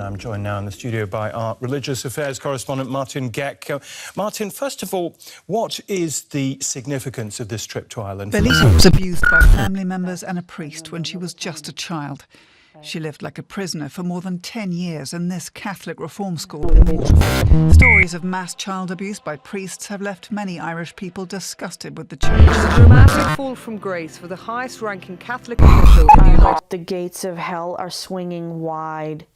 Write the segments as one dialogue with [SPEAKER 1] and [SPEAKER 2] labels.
[SPEAKER 1] And I'm joined now in the studio by our religious affairs correspondent, Martin Geck. Martin, first of all, what is the significance of this trip to Ireland?
[SPEAKER 2] Belita was abused by family members and a priest when she was just a child. She lived like a prisoner for more than 10 years in this Catholic reform school in Waterford. Stories of mass child abuse by priests have left many Irish people disgusted with the church.
[SPEAKER 3] A dramatic fall from grace for the highest-ranking Catholic official in the United States.
[SPEAKER 4] The gates of hell are swinging wide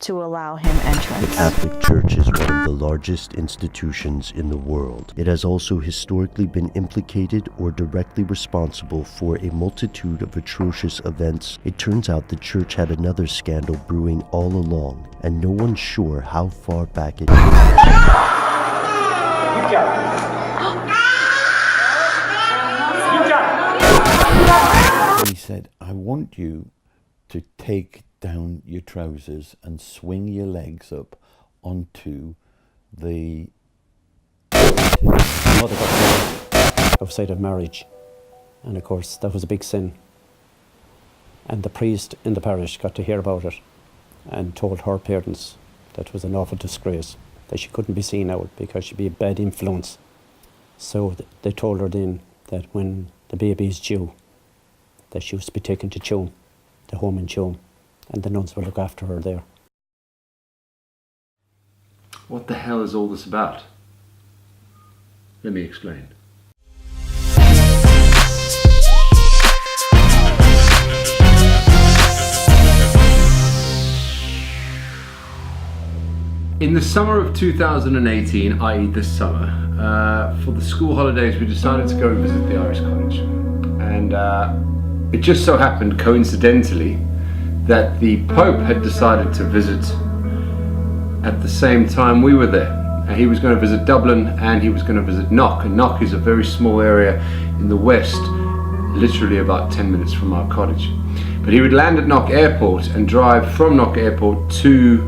[SPEAKER 4] to allow him entrance.
[SPEAKER 5] The Catholic Church is one of the largest institutions in the world. It has also historically been implicated or directly responsible for a multitude of atrocious events. It turns out the Church had another scandal brewing all along, and no one's sure how far back it goes.
[SPEAKER 6] He said, I want you to take down your trousers and swing your legs up onto the
[SPEAKER 7] mother got married outside of marriage, and of course that was a big sin, and the priest in the parish got to hear about it and told her parents that it was an awful disgrace, that she couldn't be seen out because she'd be a bad influence. So they told her then that when the baby's due, that she was to be taken to Tuam, the home in Tuam, and the nuns will look after her there.
[SPEAKER 8] What the hell is all this about? Let me explain. In the summer of 2018, i.e. this summer, for the school holidays we decided to go and visit the Irish College. And it just so happened, coincidentally, that the Pope had decided to visit at the same time we were there. And he was going to visit Dublin and he was going to visit Knock. And Knock is a very small area in the west, literally about 10 minutes from our cottage. But he would land at Knock Airport and drive from Knock Airport to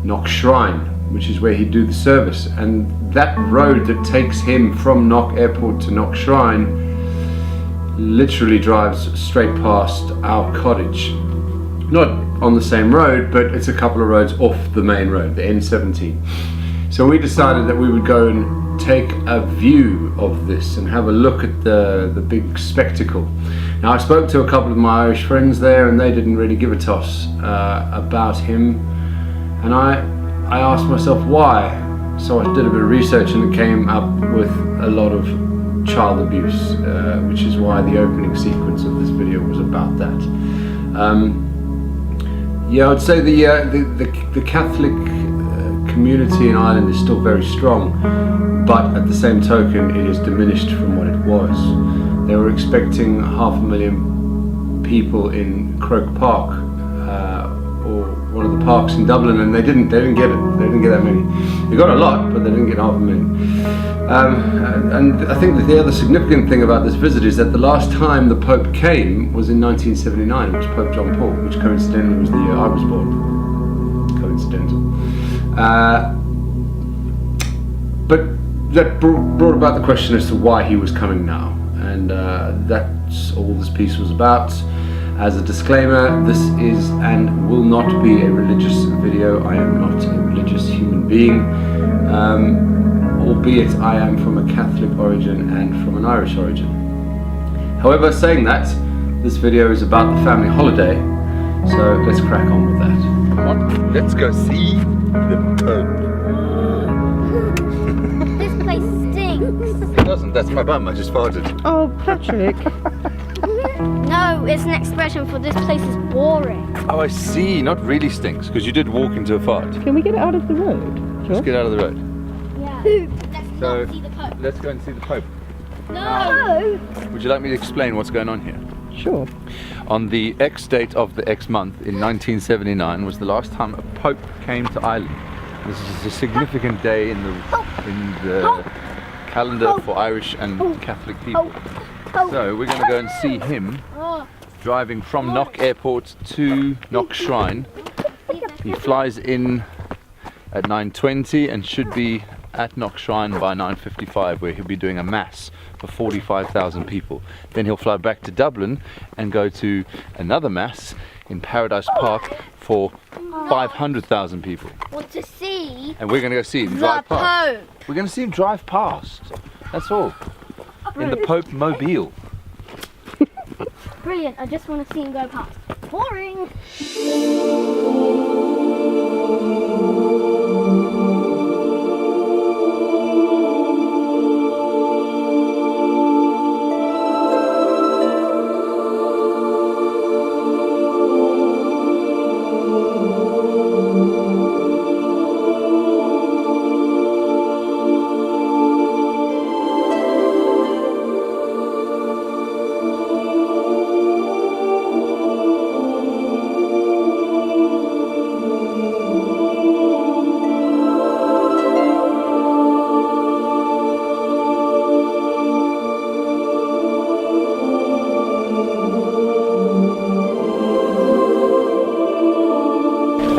[SPEAKER 8] Knock Shrine, which is where he'd do the service. And that road that takes him from Knock Airport to Knock Shrine literally drives straight past our cottage. Not on the same road, but it's a couple of roads off the main road, the N17. So we decided that we would go and take a view of this and have a look at the big spectacle. Now I spoke to a couple of my Irish friends there and they didn't really give a toss about him, and I asked myself why. So I did a bit of research and it came up with a lot of child abuse, which is why the opening sequence of this video was about that. Yeah, I'd say the Catholic community in Ireland is still very strong, but at the same token it is diminished from what it was. They were expecting 500,000 people in Croke Park, or one of the parks in Dublin, and they didn't get it. They didn't get that many. They got a lot, but they didn't get 500,000. And I think that the other significant thing about this visit is that the last time the Pope came was in 1979. It was Pope John Paul, which coincidentally was the year I was born. Coincidental. But that brought about the question as to why he was coming now. And that's all this piece was about. As a disclaimer, this is and will not be a religious video. I am not a religious human being, albeit I am from a Catholic origin and from an Irish origin. However, saying that, this video is about the family holiday, so let's crack on with that.
[SPEAKER 9] Come on, let's go see the Pope.
[SPEAKER 10] This place stinks.
[SPEAKER 9] It doesn't, that's my bum, I just farted.
[SPEAKER 3] Oh, Patrick.
[SPEAKER 10] No, it's an expression for this place is boring.
[SPEAKER 9] Oh, I see, not really stinks, because you did walk into a fart.
[SPEAKER 3] Can we get out of the road?
[SPEAKER 9] Let's get out of the road.
[SPEAKER 10] Yeah. Let's
[SPEAKER 9] So,
[SPEAKER 10] not see the Pope.
[SPEAKER 9] let's go and see the Pope.
[SPEAKER 10] No!
[SPEAKER 9] Would you like me to explain what's going on here?
[SPEAKER 3] Sure.
[SPEAKER 9] On the X date of the X month in 1979 was the last time a Pope came to Ireland. This is a significant day in the calendar for Irish and Catholic people. So we're going to go and see him driving from Knock Airport to Knock Shrine. He flies in at 9:20 and should be at Knock Shrine by 9:55, where he'll be doing a mass for 45,000 people. Then he'll fly back to Dublin and go to another mass in Paradise Park for 500,000 people.
[SPEAKER 10] Want to see
[SPEAKER 9] And we're going to go see him
[SPEAKER 10] the
[SPEAKER 9] drive past.
[SPEAKER 10] Pope.
[SPEAKER 9] We're going to see him drive past. That's all. In the Pope Mobile.
[SPEAKER 10] Brilliant. I just want to see him go past. Boring.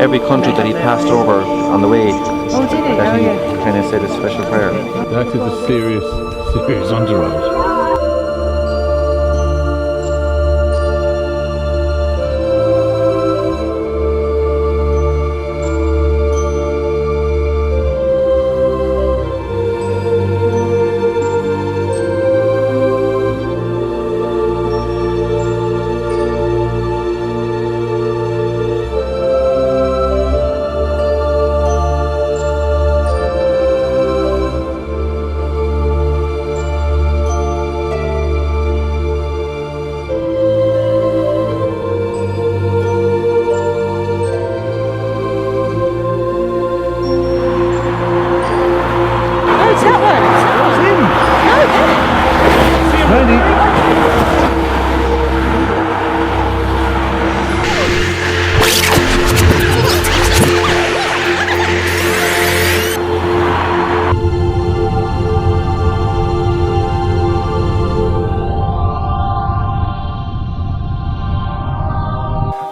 [SPEAKER 11] Every country that he passed over on the way, that he kind of said a special prayer.
[SPEAKER 6] That is a serious entourage.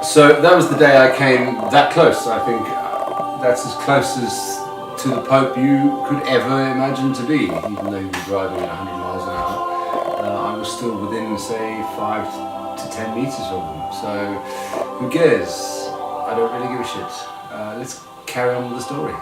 [SPEAKER 8] So that was the day I came that close. I think that's as close as to the Pope you could ever imagine to be. Even though you were driving at 100 miles an hour, I was still within, say, 5 to 10 meters of them. So who cares? I don't really give a shit. Let's carry on with the story.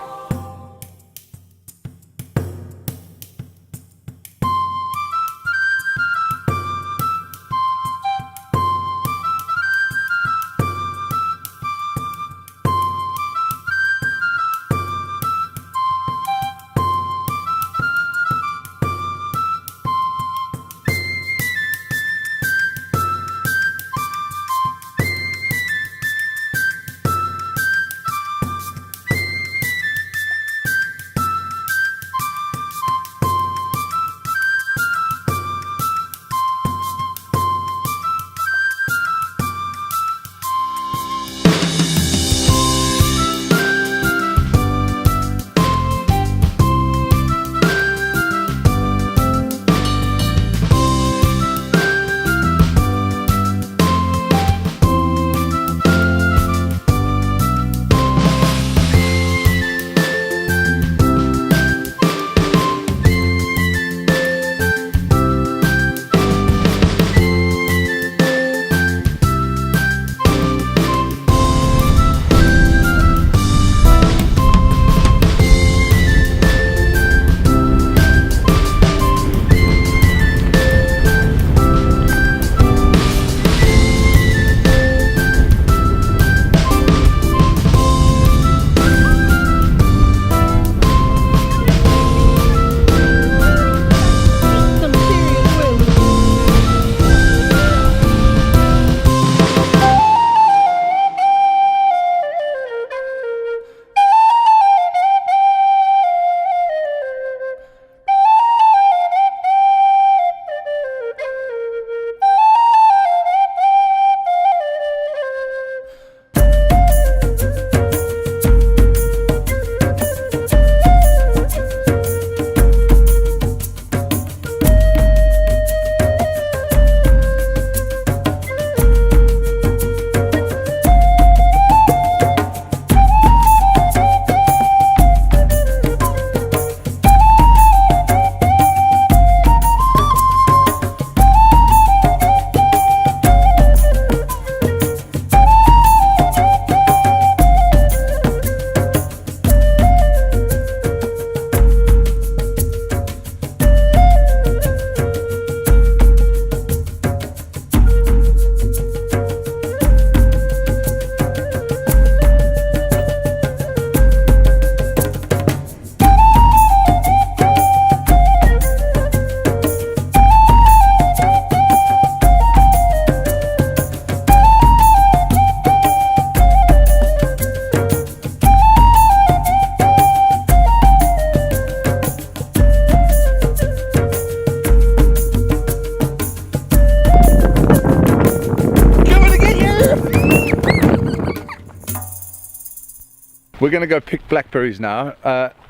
[SPEAKER 9] we're going to go pick blackberries now.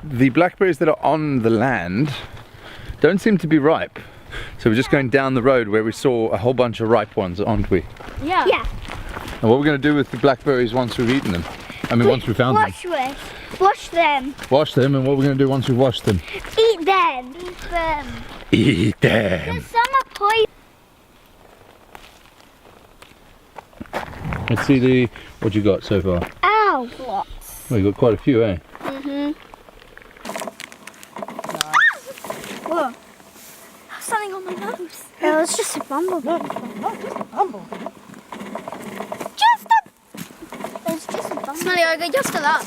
[SPEAKER 9] The blackberries that are on the land don't seem to be ripe. So we're just going down the road where we saw a whole bunch of ripe ones, aren't we?
[SPEAKER 10] Yeah. Yeah.
[SPEAKER 9] And what we're going to do with the blackberries once we've eaten them? I mean, once we've found them.
[SPEAKER 10] Wash them.
[SPEAKER 9] Wash them, and what we're going to do once we've washed them?
[SPEAKER 10] Eat them. Eat them.
[SPEAKER 9] Eat them.
[SPEAKER 10] There's some are poison.
[SPEAKER 9] Let's see what you got so far.
[SPEAKER 10] Ow. Lots.
[SPEAKER 9] Well, you got quite a few, eh?
[SPEAKER 10] Mhm. Whoa. Something on my nose. Oh, it's just a bumblebee. No, just a bumblebee. It's just a bumblebee. Smelly ogre, you're still up.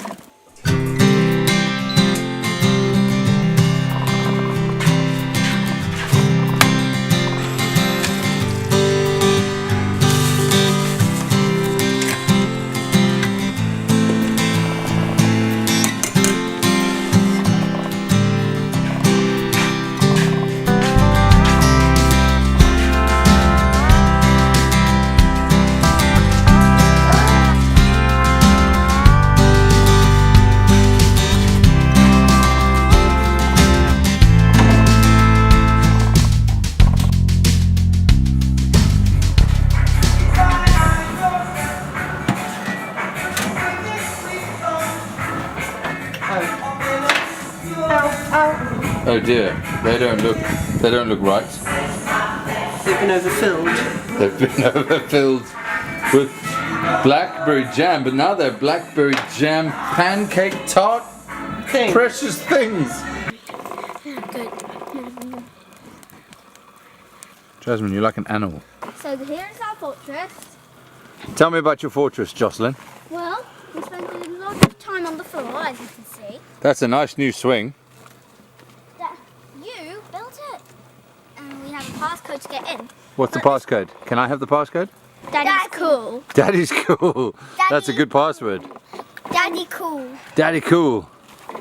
[SPEAKER 9] Oh dear, they don't look right.
[SPEAKER 3] They've been overfilled.
[SPEAKER 9] They've been overfilled with blackberry jam, but now they're blackberry jam pancake tart precious things.
[SPEAKER 10] Good.
[SPEAKER 9] Jasmine, you're like an animal.
[SPEAKER 10] So here's our fortress.
[SPEAKER 9] Tell me about your fortress, Jocelyn.
[SPEAKER 10] Well, we spent a lot of time on the floor, as you can see.
[SPEAKER 9] That's a nice new swing.
[SPEAKER 10] You built it. And we have a passcode to get in.
[SPEAKER 9] What's the passcode? Can I have the passcode?
[SPEAKER 10] Daddy's cool.
[SPEAKER 9] Daddy's cool.
[SPEAKER 10] Daddy
[SPEAKER 9] That's a good password.
[SPEAKER 10] Daddy cool.
[SPEAKER 9] Daddy cool.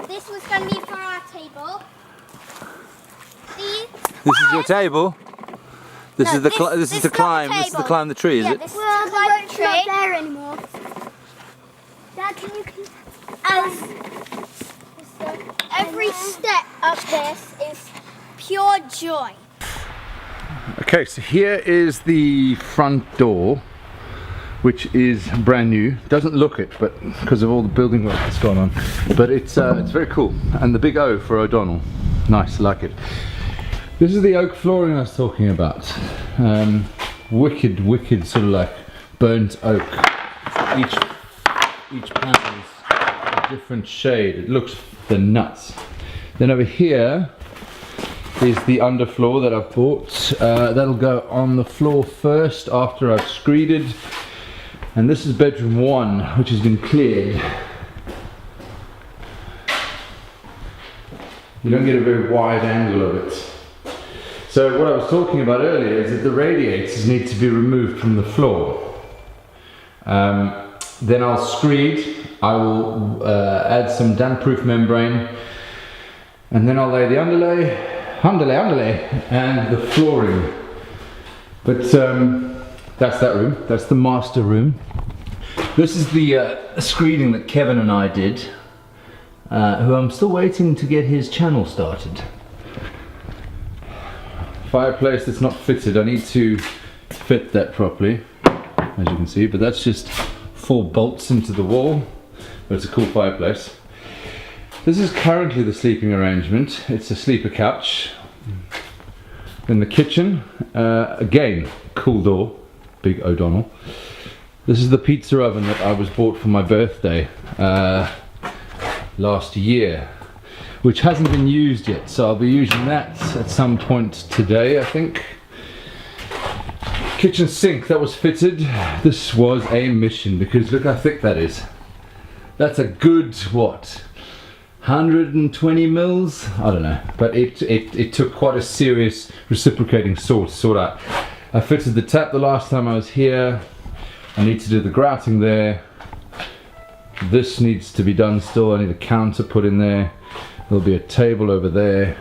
[SPEAKER 10] This was going to be for our table.
[SPEAKER 9] This is your table. This is the climb. This is to climb the tree, is it?
[SPEAKER 10] This is to climb the tree. Not there anymore. Dad, can you keep? Every step of this is pure joy.
[SPEAKER 9] Okay, so here is the front door, which is brand new. Doesn't look it, but because of all the building work that's gone on. But it's very cool. And the big O for O'Donnell. Nice, like it. This is the oak flooring I was talking about. Wicked sort of like burnt oak. Each panel is a different shade. It looks the nuts. Then over here is the underfloor that I've bought. That'll go on the floor first after I've screeded. And this is bedroom 1, which has been cleared. You don't get a very wide angle of it. So what I was talking about earlier is that the radiators need to be removed from the floor. Then I'll screed. I will add some damp-proof membrane, and then I'll lay the underlay, and the flooring. But that's that room. That's the master room. This is the screeding that Kevin and I did, who I'm still waiting to get his channel started. Fireplace that's not fitted. I need to fit that properly, as you can see, but that's just 4 bolts into the wall. But it's a cool fireplace. This is currently the sleeping arrangement. It's a sleeper couch. Then the kitchen, again, cool door, big O'Donnell. This is the pizza oven that I was bought for my birthday last year, which hasn't been used yet, so I'll be using that at some point today, I think. Kitchen sink that was fitted. This was a mission, because look how thick that is. That's a good, what, 120 mils? I don't know, but it took quite a serious reciprocating saw to sort out. I fitted the tap the last time I was here. I need to do the grouting there. This needs to be done still. I need a counter put in there. There'll be a table over there.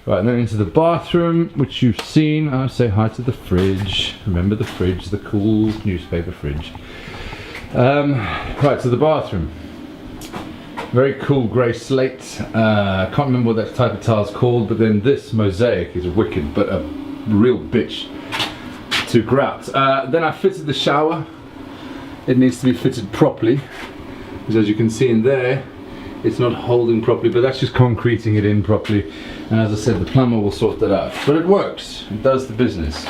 [SPEAKER 9] Right, and then into the bathroom, which you've seen. I say hi to the fridge. Remember the fridge, the cool newspaper fridge. Right, so the bathroom. Very cool grey slate. I can't remember what that type of tile is called, but then this mosaic is wicked, but a real bitch to grout. Then I fitted the shower. It needs to be fitted properly, because as you can see in there, it's not holding properly, but that's just concreting it in properly. And as I said, the plumber will sort that out. But it works, it does the business.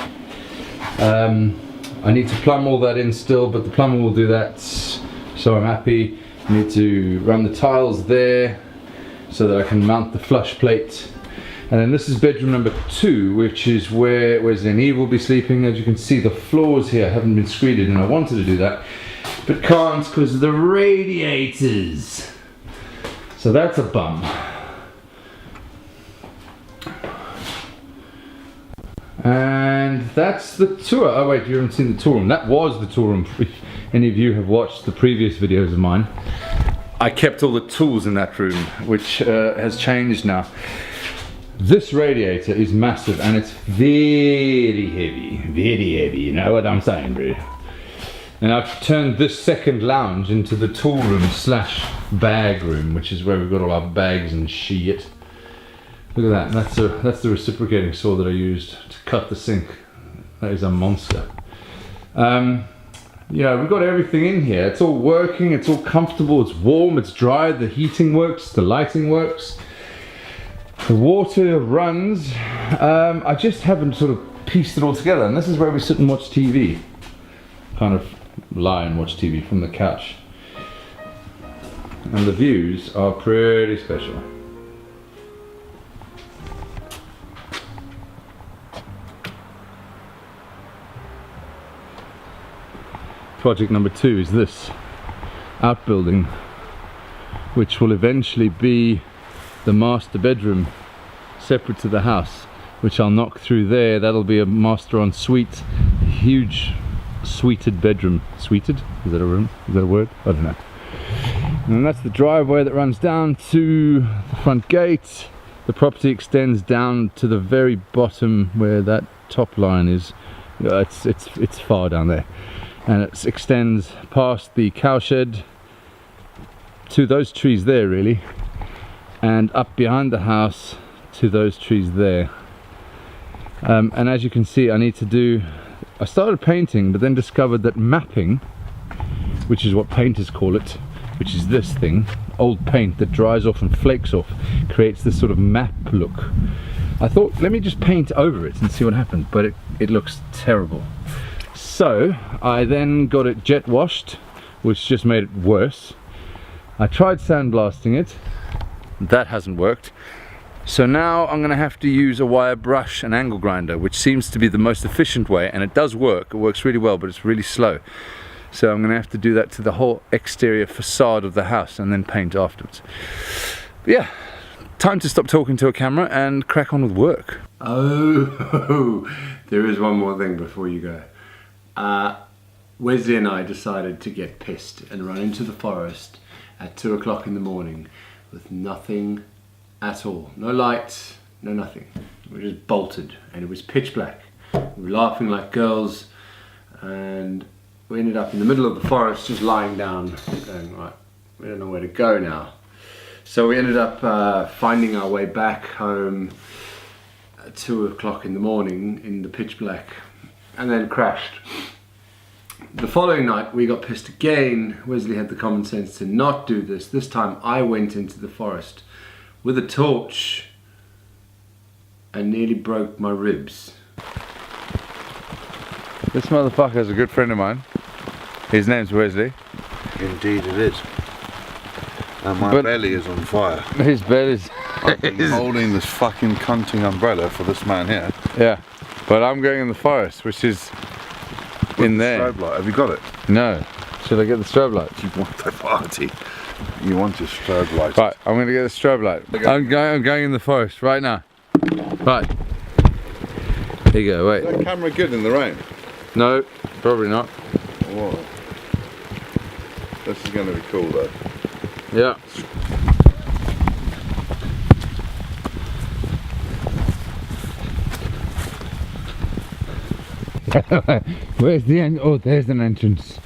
[SPEAKER 9] I need to plumb all that in still, but the plumber will do that, so I'm happy. I need to run the tiles there so that I can mount the flush plate. And then this is bedroom number 2, which is where Wesley and Eve will be sleeping. As you can see, the floors here haven't been screeded, and I wanted to do that, but can't because of the radiators. So that's a bum. And that's the tour. Oh wait, you haven't seen the tour room. That was the tour room. If any of you have watched the previous videos of mine, I kept all the tools in that room, which has changed now. This radiator is massive and it's very heavy, you know what I'm saying, bro? And I've turned this second lounge into the tool room slash bag room, which is where we've got all our bags and shit. Look at that, that's the reciprocating saw that I used to cut the sink. That is a monster. Yeah, we've got everything in here. It's all working, it's all comfortable, it's warm, it's dry, the heating works, the lighting works. The water runs. I just haven't sort of pieced it all together, and this is where we sit and watch TV. Kind of lie and watch TV from the couch. And the views are pretty special. Project number 2 is this outbuilding, which will eventually be the master bedroom separate to the house, which I'll knock through there. That'll be a master en suite, huge suited bedroom. Suited? Is that a room? Is that a word? I don't know. And that's the driveway that runs down to the front gate. The property extends down to the very bottom where that top line is. It's far down there. And it extends past the cowshed to those trees there, really, and up behind the house to those trees there. And as you can see, I started painting, but then discovered that mapping, which is what painters call it, which is this thing, old paint that dries off and flakes off, creates this sort of map look. I thought, let me just paint over it and see what happens, but it looks terrible. So I then got it jet washed, which just made it worse. I tried sandblasting it, that hasn't worked. So now I'm gonna have to use a wire brush and angle grinder, which seems to be the most efficient way, and it does work. It works really well, but it's really slow. So I'm gonna have to do that to the whole exterior facade of the house and then paint afterwards. But yeah, time to stop talking to a camera and crack on with work. Oh, there is one more thing before you go. Wesley and I decided to get pissed and run into the forest at 2 o'clock in the morning with nothing at all. No lights, no nothing. We just bolted and it was pitch black. We were laughing like girls and we ended up in the middle of the forest just lying down going, right, we don't know where to go now. So we ended up finding our way back home at 2 o'clock in the morning in the pitch black and then crashed. The following night we got pissed again. Wesley had the common sense to not do this. This time I went into the forest with a torch and nearly broke my ribs. This motherfucker is a good friend of mine. His name's Wesley.
[SPEAKER 12] Indeed it is. And my belly is on fire.
[SPEAKER 9] His belly's...
[SPEAKER 12] I've been holding this fucking cunting umbrella for this man here.
[SPEAKER 9] Yeah, but I'm going in the forest, which is in there.
[SPEAKER 12] Strobe light. Have you got it?
[SPEAKER 9] No. Should I get the strobe light?
[SPEAKER 12] You want the party. You want your strobe light.
[SPEAKER 9] Right, I'm going to get the strobe light. I'm going in the forest right now. Right. Here you go, wait.
[SPEAKER 12] Is that camera good in the rain?
[SPEAKER 9] No, probably not.
[SPEAKER 12] Whoa. This is going to be cool though.
[SPEAKER 9] Yeah. Where's the end? Oh, there's an entrance.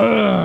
[SPEAKER 8] Ugh.